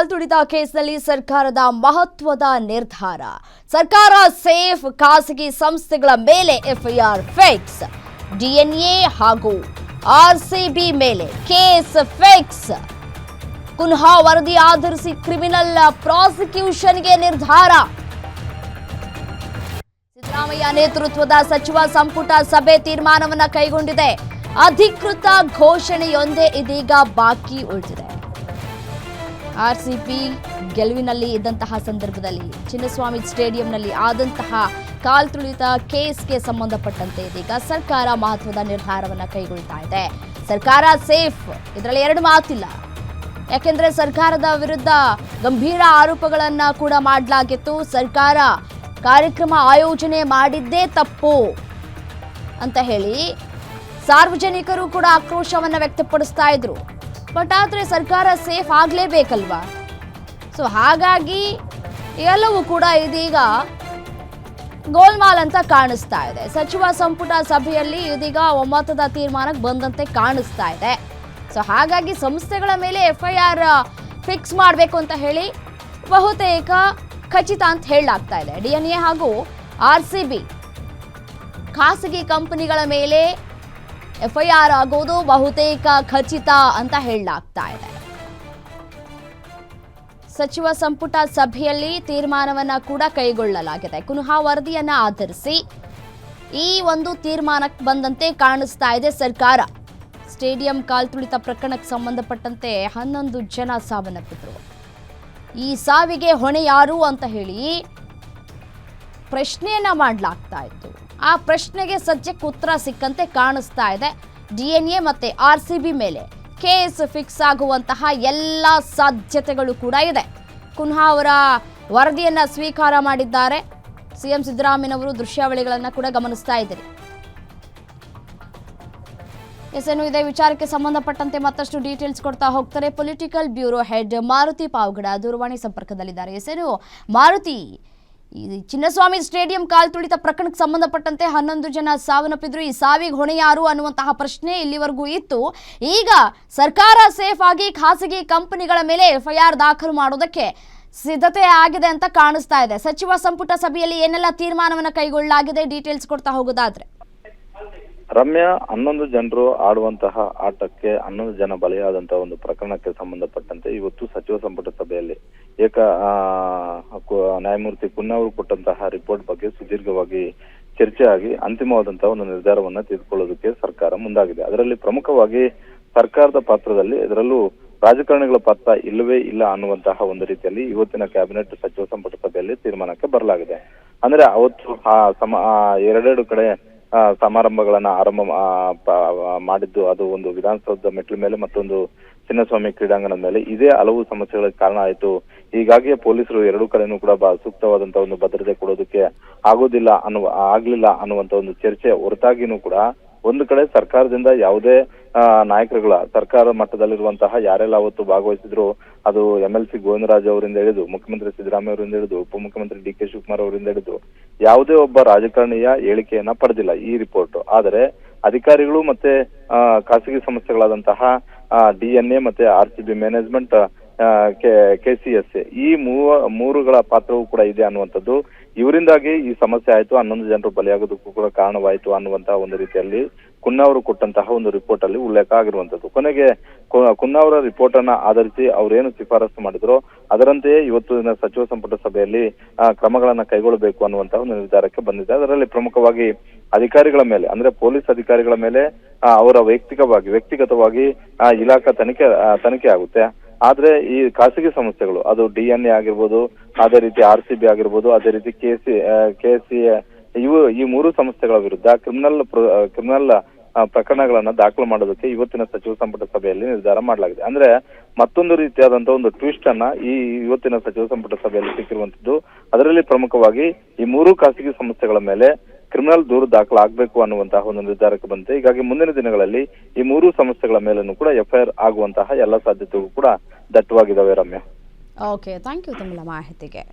ಕಾಲ್ತುಳಿತ ಕೇಸ್ನಲ್ಲಿ ಸರ್ಕಾರದ ಮಹತ್ವದ ನಿರ್ಧಾರ. ಸರ್ಕಾರ ಸೇಫ್, ಖಾಸಗಿ ಸಂಸ್ಥೆಗಳ ಮೇಲೆ ಎಫ್ಐಆರ್ ಫಿಕ್ಸ್. ಡಿಎನ್ಎ ಹಾಗೂ ಆರ್ಸಿಬಿ ಮೇಲೆ ಕೇಸ್ ಫಿಕ್ಸ್. ಕುನ್ಹಾ ವರದಿ ಆಧರಿಸಿ ಕ್ರಿಮಿನಲ್ ಪ್ರಾಸಿಕ್ಯೂಷನ್ಗೆ ನಿರ್ಧಾರ. ಸಿದ್ದರಾಮಯ್ಯ ನೇತೃತ್ವದ ಸಚಿವ ಸಂಪುಟ ಸಭೆ ತೀರ್ಮಾನವನ್ನ ಕೈಗೊಂಡಿದೆ. ಅಧಿಕೃತ ಘೋಷಣೆಯೊಂದೇ ಇದೀಗ ಬಾಕಿ ಉಳಿದಿದೆ. ಆರ್ಸಿಬಿ ಗೆಲುವಿನಲ್ಲಿ ಇದ್ದಂತಹ ಸಂದರ್ಭದಲ್ಲಿ ಚಿನ್ನಸ್ವಾಮಿ ಸ್ಟೇಡಿಯಂನಲ್ಲಿ ಆದಂತಹ ಕಾಲ್ತುಳಿತ ಕೇಸ್ಗೆ ಸಂಬಂಧಪಟ್ಟಂತೆ ಇದೀಗ ಸರ್ಕಾರ ಮಹತ್ವದ ನಿರ್ಧಾರವನ್ನು ಕೈಗೊಳ್ತಾ ಇದೆ. ಸರ್ಕಾರ ಸೇಫ್, ಇದರಲ್ಲಿ ಎರಡು ಮಾತಿಲ್ಲ. ಯಾಕೆಂದ್ರೆ ಸರ್ಕಾರದ ವಿರುದ್ಧ ಗಂಭೀರ ಆರೋಪಗಳನ್ನ ಕೂಡ ಮಾಡಲಾಗಿತ್ತು. ಸರ್ಕಾರ ಕಾರ್ಯಕ್ರಮ ಆಯೋಜನೆ ಮಾಡಿದ್ದೇ ತಪ್ಪು ಅಂತ ಹೇಳಿ ಸಾರ್ವಜನಿಕರು ಕೂಡ ಆಕ್ರೋಶವನ್ನ ವ್ಯಕ್ತಪಡಿಸ್ತಾ ಇದ್ರು. ಬಟ್ ಆದರೆ ಸರ್ಕಾರ ಸೇಫ್ ಆಗಲೇಬೇಕಲ್ವಾ? ಸೊ ಹಾಗಾಗಿ ಎಲ್ಲವೂ ಕೂಡ ಇದೀಗ ಗೋಲ್ಮಾಲ್ ಅಂತ ಕಾಣಿಸ್ತಾ ಇದೆ. ಸಚಿವ ಸಂಪುಟ ಸಭೆಯಲ್ಲಿ ಇದೀಗ ಒಮ್ಮತದ ತೀರ್ಮಾನಕ್ಕೆ ಬಂದಂತೆ ಕಾಣಿಸ್ತಾ ಇದೆ. ಸೊ ಹಾಗಾಗಿ ಸಂಸ್ಥೆಗಳ ಮೇಲೆ ಎಫ್ಐಆರ್ ಫಿಕ್ಸ್ ಮಾಡಬೇಕು ಅಂತ ಹೇಳಿ ಬಹುತೇಕ ಖಚಿತ ಅಂತ ಹೇಳಲಾಗ್ತಾ ಇದೆ. ಡಿಎನ್ಎ ಹಾಗೂ ಆರ್ಸಿಬಿ ಖಾಸಗಿ ಕಂಪನಿಗಳ ಮೇಲೆ ಎಫ್ಐಆರ್ ಆಗೋದು ಬಹುತೇಕ ಖಚಿತ ಅಂತ ಹೇಳಲಾಗ್ತಾ ಇದೆ. ಸಚಿವ ಸಂಪುಟ ಸಭೆಯಲ್ಲಿ ತೀರ್ಮಾನವನ್ನ ಕೂಡ ಕೈಗೊಳ್ಳಲಾಗಿದೆ. ಕುನ್ಹಾ ವರದಿಯನ್ನ ಆಧರಿಸಿ ಈ ಒಂದು ತೀರ್ಮಾನಕ್ಕೆ ಬಂದಂತೆ ಕಾಣಿಸ್ತಾ ಇದೆ ಸರ್ಕಾರ. ಸ್ಟೇಡಿಯಂ ಕಾಲ್ತುಳಿತ ಪ್ರಕರಣಕ್ಕೆ ಸಂಬಂಧಪಟ್ಟಂತೆ 11 ಜನ ಸಾವನ್ನಪ್ಪಿದ್ರು. ಈ ಸಾವಿಗೆ ಹೊಣೆ ಯಾರು ಅಂತ ಹೇಳಿ ಪ್ರಶ್ನೆಯನ್ನ ಮಾಡಲಾಗ್ತಾ ಇತ್ತು. ಆ ಪ್ರಶ್ನೆಗೆ ಸದ್ಯಕ್ಕೆ ಉತ್ತರ ಸಿಕ್ಕಂತೆ ಕಾಣಿಸ್ತಾ ಇದೆ. ಡಿಎನ್ಎ ಮತ್ತೆ ಆರ್ಸಿಬಿ ಮೇಲೆ ಕೇಸ್ ಫಿಕ್ಸ್ ಆಗುವಂತಹ ಎಲ್ಲ ಸಾಧ್ಯತೆಗಳು ಕೂಡ ಇದೆ. ಕುನ್ಹಾ ಅವರ ವರದಿಯನ್ನ ಸ್ವೀಕಾರ ಮಾಡಿದ್ದಾರೆ. ಸಿಎಂ ಸಿದ್ದರಾಮಯ್ಯನವರು ದೃಶ್ಯಾವಳಿಗಳನ್ನ ಕೂಡ ಗಮನಿಸ್ತಾ ಇದ್ದೀರಿ. ಇನ್ನು ಇದೇ ವಿಚಾರಕ್ಕೆ ಸಂಬಂಧಪಟ್ಟಂತೆ ಮತ್ತಷ್ಟು ಡೀಟೇಲ್ಸ್ ಕೊಡ್ತಾ ಹೋಗ್ತಾರೆ political bureau head Maruti Pavagada ದೂರವಾಣಿ ಸಂಪರ್ಕದಲ್ಲಿದ್ದಾರೆ. ಇನ್ನು ಮಾರುತಿ, ಈ ಚಿನ್ನಸ್ವಾಮಿ ಸ್ಟೇಡಿಯಂ ಕಾಲ್ತುಳಿತ ಪ್ರಕರಣಕ್ಕೆ ಸಂಬಂಧಪಟ್ಟಂತೆ 11 ಜನ ಸಾವನ್ನಪ್ಪಿದ್ರು. ಈ ಸಾವಿಗೆ ಹೊಣೆ ಯಾರು ಅನ್ನುವಂತಹ ಪ್ರಶ್ನೆ ಇಲ್ಲಿವರೆಗೂ ಇತ್ತು. ಈಗ ಸರ್ಕಾರ ಸೇಫ್ ಆಗಿ ಖಾಸಗಿ ಕಂಪನಿಗಳ ಮೇಲೆ ಎಫ್ಐಆರ್ ದಾಖಲು ಮಾಡೋದಕ್ಕೆ ಸಿದ್ಧತೆ ಆಗಿದೆ ಅಂತ ಕಾಣಿಸ್ತಾ ಇದೆ. ಸಚಿವ ಸಂಪುಟ ಸಭೆಯಲ್ಲಿ ಏನೆಲ್ಲ ತೀರ್ಮಾನವನ್ನ ಕೈಗೊಳ್ಳಲಾಗಿದೆ, ಡೀಟೇಲ್ಸ್ ಕೊಡ್ತಾ ಹೋಗೋದಾದ್ರೆ. ರಮ್ಯಾ, 11 ಜನರು ಆಡುವಂತಹ ಆಟಕ್ಕೆ 11 ಜನ ಬಲಿಯಾದಂತಹ ಒಂದು ಪ್ರಕರಣಕ್ಕೆ ಸಂಬಂಧಪಟ್ಟಂತೆ ಇವತ್ತು ಸಚಿವ ಸಂಪುಟ ಸಭೆಯಲ್ಲಿ ನ್ಯಾಯಮೂರ್ತಿ ಕುನ್ನಾ ಅವರು ಕೊಟ್ಟಂತಹ ರಿಪೋರ್ಟ್ ಬಗ್ಗೆ ಸುದೀರ್ಘವಾಗಿ ಚರ್ಚೆ ಆಗಿ ಅಂತಿಮವಾದಂತಹ ಒಂದು ನಿರ್ಧಾರವನ್ನ ತೆಗೆದುಕೊಳ್ಳೋದಕ್ಕೆ ಸರ್ಕಾರ ಮುಂದಾಗಿದೆ. ಅದರಲ್ಲಿ ಪ್ರಮುಖವಾಗಿ ಸರ್ಕಾರದ ಪಾತ್ರದಲ್ಲಿ, ಇದರಲ್ಲೂ ರಾಜಕಾರಣಿಗಳ ಪಾತ್ರ ಇಲ್ಲವೇ ಇಲ್ಲ ಅನ್ನುವಂತಹ ಒಂದು ರೀತಿಯಲ್ಲಿ ಇವತ್ತಿನ ಕ್ಯಾಬಿನೆಟ್ ಸಚಿವ ಸಂಪುಟ ಸಭೆಯಲ್ಲಿ ತೀರ್ಮಾನಕ್ಕೆ ಬರಲಾಗಿದೆ. ಅಂದ್ರೆ ಅವತ್ತು ಎರಡೆರಡು ಕಡೆ ಸಮಾರಂಭಗಳನ್ನ ಆರಂಭ ಮಾಡಿದ್ದು, ಅದು ಒಂದು ವಿಧಾನಸೌಧದ ಮೆಟ್ಲ ಮೇಲೆ, ಮತ್ತೊಂದು ಚಿನ್ನಸ್ವಾಮಿ ಕ್ರೀಡಾಂಗಣದ ಮೇಲೆ. ಇದೇ ಹಲವು ಸಮಸ್ಯೆಗಳಿಗೆ ಕಾರಣ ಆಯಿತು. ಹೀಗಾಗಿ ಪೊಲೀಸರು ಎರಡೂ ಕಡೆನೂ ಕೂಡ ಸೂಕ್ತವಾದಂತಹ ಒಂದು ಭದ್ರತೆ ಕೊಡೋದಕ್ಕೆ ಆಗ್ಲಿಲ್ಲ ಅನ್ನುವಂತ ಒಂದು ಚರ್ಚೆ ಹೊರತಾಗಿನೂ ಕೂಡ ಒಂದು ಕಡೆ ಸರ್ಕಾರದಿಂದ ಯಾವುದೇ ನಾಯಕರುಗಳ ಸರ್ಕಾರ ಮಟ್ಟದಲ್ಲಿರುವಂತಹ ಯಾರೆಲ್ಲ ಅವತ್ತು ಭಾಗವಹಿಸಿದ್ರು, ಅದು MLC ಗೋವಿಂದರಾಜ್ ಅವರಿಂದ ಹಿಡಿದು ಮುಖ್ಯಮಂತ್ರಿ ಸಿದ್ದರಾಮಯ್ಯ ಅವರಿಂದ ಹಿಡಿದು ಉಪಮುಖ್ಯಮಂತ್ರಿ DK ಶಿವಕುಮಾರ್ ಅವರಿಂದ ಹಿಡಿದು ಯಾವುದೇ ಒಬ್ಬ ರಾಜಕಾರಣಿಯ ಹೇಳಿಕೆಯನ್ನ ಪಡೆದಿಲ್ಲ ಈ ರಿಪೋರ್ಟ್. ಆದರೆ ಅಧಿಕಾರಿಗಳು ಮತ್ತೆ ಖಾಸಗಿ ಸಂಸ್ಥೆಗಳಾದಂತಹ ಡಿಎನ್ಎ ಮತ್ತೆ ಆರ್ಸಿಬಿ ಮ್ಯಾನೇಜ್ಮೆಂಟ್, KCS ಈ ಮೂರುಗಳ ಪಾತ್ರವೂ ಕೂಡ ಇದೆ ಅನ್ನುವಂಥದ್ದು. ಇವರಿಂದಾಗಿ ಈ ಸಮಸ್ಯೆ ಆಯ್ತು, 11 ಜನರು ಬಲಿಯಾಗೋದಕ್ಕೂ ಕೂಡ ಕಾರಣವಾಯಿತು ಅನ್ನುವಂತಹ ಒಂದು ರೀತಿಯಲ್ಲಿ ಕುನ್ನಾ ಅವರು ಕೊಟ್ಟಂತಹ ಒಂದು ರಿಪೋರ್ಟ್ ಅಲ್ಲಿ ಉಲ್ಲೇಖ ಆಗಿರುವಂತದ್ದು. ಕೊನೆಗೆ ಕುನ್ನಾ ಅವರ ರಿಪೋರ್ಟ್ ಅನ್ನ ಆಧರಿಸಿ ಅವ್ರೇನು ಶಿಫಾರಸು ಮಾಡಿದ್ರು ಅದರಂತೆಯೇ ಇವತ್ತು ಸಚಿವ ಸಂಪುಟ ಸಭೆಯಲ್ಲಿ ಕ್ರಮಗಳನ್ನ ಕೈಗೊಳ್ಳಬೇಕು ಅನ್ನುವಂತಹ ಒಂದು ನಿರ್ಧಾರಕ್ಕೆ ಬಂದಿದೆ. ಅದರಲ್ಲಿ ಪ್ರಮುಖವಾಗಿ ಅಧಿಕಾರಿಗಳ ಮೇಲೆ, ಅಂದ್ರೆ ಪೊಲೀಸ್ ಅಧಿಕಾರಿಗಳ ಮೇಲೆ ಅವರ ವ್ಯಕ್ತಿಗತವಾಗಿ ಇಲಾಖಾ ತನಿಖೆ ಆಗುತ್ತೆ. ಆದ್ರೆ ಈ ಖಾಸಗಿ ಸಂಸ್ಥೆಗಳು, ಅದು ಡಿಎನ್ಎ ಆಗಿರ್ಬೋದು, ಅದೇ ರೀತಿ ಆರ್ಸಿಬಿ ಆಗಿರ್ಬೋದು, ಅದೇ ರೀತಿ KCA ಈ ಮೂರು ಸಂಸ್ಥೆಗಳ ವಿರುದ್ಧ ಕ್ರಿಮಿನಲ್ ಪ್ರಕರಣಗಳನ್ನ ದಾಖಲು ಮಾಡೋದಕ್ಕೆ ಇವತ್ತಿನ ಸಚಿವ ಸಂಪುಟ ಸಭೆಯಲ್ಲಿ ನಿರ್ಧಾರ ಮಾಡಲಾಗಿದೆ. ಅಂದ್ರೆ ಮತ್ತೊಂದು ರೀತಿಯಾದಂತಹ ಒಂದು ಟ್ವಿಸ್ಟ್ ಅನ್ನ ಈ ಇವತ್ತಿನ ಸಚಿವ ಸಂಪುಟ ಸಭೆಯಲ್ಲಿ ಸಿಕ್ಕಿರುವಂತದ್ದು. ಅದರಲ್ಲಿ ಪ್ರಮುಖವಾಗಿ ಈ ಮೂರು ಖಾಸಗಿ ಸಂಸ್ಥೆಗಳ ಮೇಲೆ ಕ್ರಿಮಿನಲ್ ದೂರು ದಾಖಲಾಗಬೇಕು ಅನ್ನುವಂತಹ ಒಂದು ನಿರ್ಧಾರಕ್ಕೆ ಬಂದಿದೆ. ಹೀಗಾಗಿ ಮುಂದಿನ ದಿನಗಳಲ್ಲಿ ಈ ಮೂರು ಸಂಸ್ಥೆಗಳ ಮೇಲೂ ಕೂಡ ಎಫ್ಐಆರ್ ಆಗುವಂತಹ ಎಲ್ಲ ಸಾಧ್ಯತೆಗಳು ಕೂಡ ದಟ್ಟವಾಗಿದ್ದಾವೆ. ರಮ್ಯಾ, ಓಕೆ, ಥ್ಯಾಂಕ್ ಯು ತಮ್ಮ ಮಾಹಿತಿಗೆ.